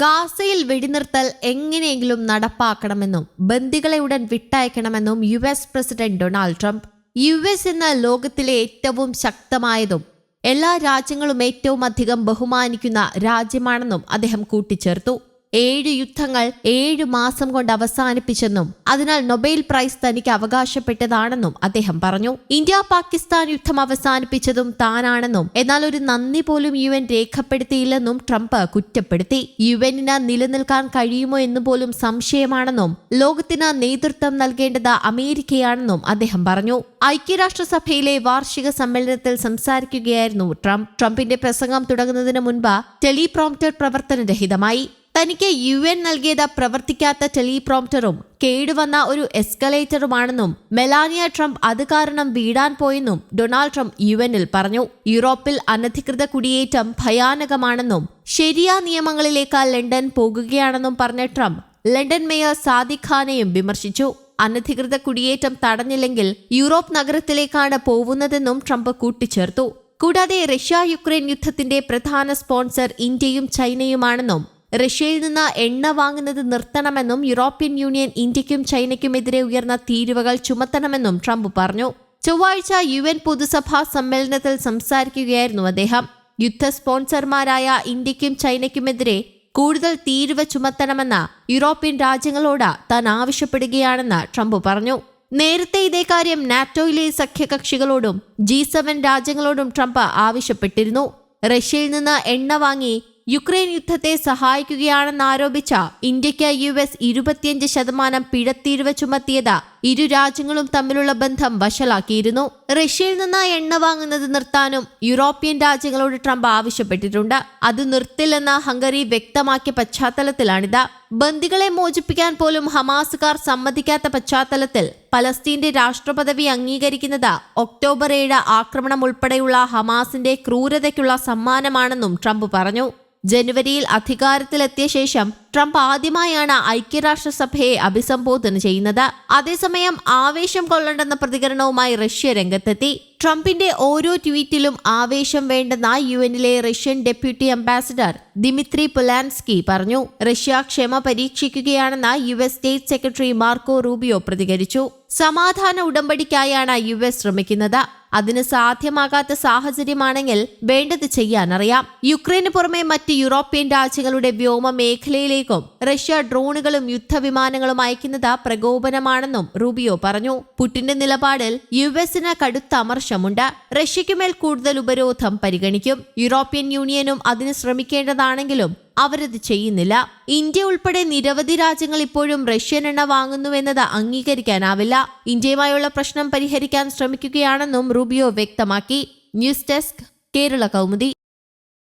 ഗാസയിൽ വെടിനിർത്തൽ എങ്ങനെയെങ്കിലും നടപ്പാക്കണമെന്നും ബന്ദികളെ ഉടൻ വിട്ടയക്കണമെന്നും US president Donald Trump. US എന്ന ലോകത്തിലെ ഏറ്റവും ശക്തമായതും എല്ലാ രാജ്യങ്ങളും ഏറ്റവും അധികം ബഹുമാനിക്കുന്ന രാജ്യമാണെന്നും അദ്ദേഹം കൂട്ടിച്ചേർത്തു. 7 യുദ്ധങ്ങൾ 7 മാസം കൊണ്ട് അവസാനിപ്പിച്ചെന്നും അതിനാൽ നൊബേൽ പ്രൈസ് തനിക്ക് അവകാശപ്പെട്ടതാണെന്നും അദ്ദേഹം പറഞ്ഞു. ഇന്ത്യ പാകിസ്ഥാൻ യുദ്ധം അവസാനിപ്പിച്ചതും താനാണെന്നും എന്നാൽ ഒരു നന്ദി പോലും UN രേഖപ്പെടുത്തിയില്ലെന്നും ട്രംപ് കുറ്റപ്പെടുത്തി. UN നിലനിൽക്കാൻ കഴിയുമോ എന്ന് പോലും സംശയമാണെന്നും ലോകത്തിന് നേതൃത്വം നൽകേണ്ടത് അമേരിക്കയാണെന്നും അദ്ദേഹം പറഞ്ഞു. ഐക്യരാഷ്ട്രസഭയിലെ വാർഷിക സമ്മേളനത്തിൽ സംസാരിക്കുകയായിരുന്നു ട്രംപ്. ട്രംപിന്റെ പ്രസംഗം തുടങ്ങുന്നതിന് മുൻപ് ടെലിപ്രോംപ്റ്റർ പ്രവർത്തനരഹിതമായി. തനിക്ക് UN നൽകിയത് പ്രവർത്തിക്കാത്ത ടെലിപ്രോംപ്റ്ററും കേടുവന്ന ഒരു എസ്കലേറ്ററുമാണെന്നും മെലാനിയ ട്രംപ് അത് കാരണം വീടാൻ പോയെന്നും ഡൊണാൾഡ് ട്രംപ് UN പറഞ്ഞു. യൂറോപ്പിൽ അനധികൃത കുടിയേറ്റം ഭയാനകമാണെന്നും ശരിയാ നിയമങ്ങളിലേക്ക് ലണ്ടൻ പോകുകയാണെന്നും പറഞ്ഞ ട്രംപ് ലണ്ടൻ മേയർ സാദിഖ് ഖാനെയും വിമർശിച്ചു. അനധികൃത കുടിയേറ്റം തടഞ്ഞില്ലെങ്കിൽ യൂറോപ്പ് നഗരത്തിലേക്കാണ് പോകുന്നതെന്നും ട്രംപ് കൂട്ടിച്ചേർത്തു. കൂടാതെ റഷ്യ-യുക്രൈൻ യുദ്ധത്തിന്റെ പ്രധാന സ്പോൺസർ ഇന്ത്യയും ചൈനയുമാണെന്നും റഷ്യയിൽ നിന്ന് എണ്ണ വാങ്ങുന്നത് നിർത്തണമെന്നും യൂറോപ്യൻ യൂണിയൻ ഇന്ത്യക്കും ചൈനയ്ക്കുമെതിരെ ഉയർന്ന തീരുവകൾ ചുമത്തണമെന്നും ട്രംപ് പറഞ്ഞു. ചൊവ്വാഴ്ച UN പൊതുസഭാ സമ്മേളനത്തിൽ സംസാരിക്കുകയായിരുന്നു അദ്ദേഹം. യുദ്ധ സ്പോൺസർമാരായ ഇന്ത്യക്കും ചൈനയ്ക്കുമെതിരെ കൂടുതൽ തീരുവ ചുമത്തണമെന്ന് യൂറോപ്യൻ രാജ്യങ്ങളോട് താൻ ആവശ്യപ്പെടുകയാണെന്ന് ട്രംപ് പറഞ്ഞു. നേരത്തെ ഇതേ കാര്യം നാറ്റോയിലെ സഖ്യകക്ഷികളോടും G7 രാജ്യങ്ങളോടും ട്രംപ് ആവശ്യപ്പെട്ടിരുന്നു. റഷ്യയിൽ നിന്ന് എണ്ണ വാങ്ങി യുക്രൈൻ യുദ്ധത്തെ സഹായിക്കുകയാണെന്നാരോപിച്ച ഇന്ത്യയ്ക്ക് US 25% പിഴത്തീരുവ ചുമത്തിയത് ഇരു രാജ്യങ്ങളും തമ്മിലുള്ള ബന്ധം വഷളാക്കിയിരുന്നു. റഷ്യയിൽ നിന്ന് എണ്ണ വാങ്ങുന്നത് നിർത്താനും യൂറോപ്യൻ രാജ്യങ്ങളോട് ട്രംപ് ആവശ്യപ്പെട്ടിട്ടുണ്ട്. അത് നിർത്തില്ലെന്ന് ഹംഗറി വ്യക്തമാക്കിയ പശ്ചാത്തലത്തിലാണിത്. ബന്ദികളെ മോചിപ്പിക്കാൻ പോലും ഹമാസുകാർ സമ്മതിക്കാത്ത പശ്ചാത്തലത്തിൽ പലസ്തീന്റെ രാഷ്ട്രപദവി അംഗീകരിക്കുന്നത് ഒക്ടോബർ 7 ആക്രമണം ഉൾപ്പെടെയുള്ള ഹമാസിന്റെ ക്രൂരതയ്ക്കുള്ള സമ്മാനമാണെന്നും ട്രംപ് പറഞ്ഞു. ജനുവരിയിൽ അധികാരത്തിലെത്തിയ ശേഷം ട്രംപ് ആദ്യമായാണ് ഐക്യരാഷ്ട്രസഭയെ അഭിസംബോധന ചെയ്യുന്നത്. അതേസമയം ആവേശം കൊള്ളണ്ടെന്ന പ്രതികരണവുമായി റഷ്യ രംഗത്തെത്തി. ട്രംപിന്റെ ഓരോ ട്വീറ്റിലും ആവേശം വേണ്ടെന്ന UNലെ റഷ്യൻ ഡെപ്യൂട്ടി അംബാസിഡർ ദിമിത്രി പൊലാൻസ്കി പറഞ്ഞു. റഷ്യ ക്ഷമ പരീക്ഷിക്കുകയാണെന്ന് US state secretary Marco Rubio പ്രതികരിച്ചു. സമാധാന ഉടമ്പടിക്കായാണ് US ശ്രമിക്കുന്നത്. അതിന് സാധ്യമാകാത്ത സാഹചര്യമാണെങ്കിൽ വേണ്ടത് ചെയ്യാനറിയാം. യുക്രൈന് പുറമെ മറ്റ് യൂറോപ്യൻ രാജ്യങ്ങളുടെ വ്യോമ മേഖലയിലേക്കും റഷ്യ ഡ്രോണുകളും യുദ്ധവിമാനങ്ങളും അയക്കുന്നത് പ്രകോപനമാണെന്നും റൂബിയോ പറഞ്ഞു. പുടിന്റെ നിലപാടിൽ USന് കടുത്ത അമർഷമുണ്ട്. റഷ്യയ്ക്കുമേൽ കൂടുതൽ ഉപരോധം പരിഗണിക്കും. യൂറോപ്യൻ യൂണിയനും അതിന് ശ്രമിക്കേണ്ടതാണെങ്കിലും അവരത് ചെയ്യുന്നില്ല. ഇന്ത്യ ഉൾപ്പെടെ നിരവധി രാജ്യങ്ങൾ ഇപ്പോഴും റഷ്യൻ എണ്ണ വാങ്ങുന്നുവെന്നത് അംഗീകരിക്കാനാവില്ല. ഇന്ത്യയുമായുള്ള പ്രശ്നം പരിഹരിക്കാൻ ശ്രമിക്കുകയാണെന്നും റൂബിയോ വ്യക്തമാക്കി. News desk, Kerala Kaumudi.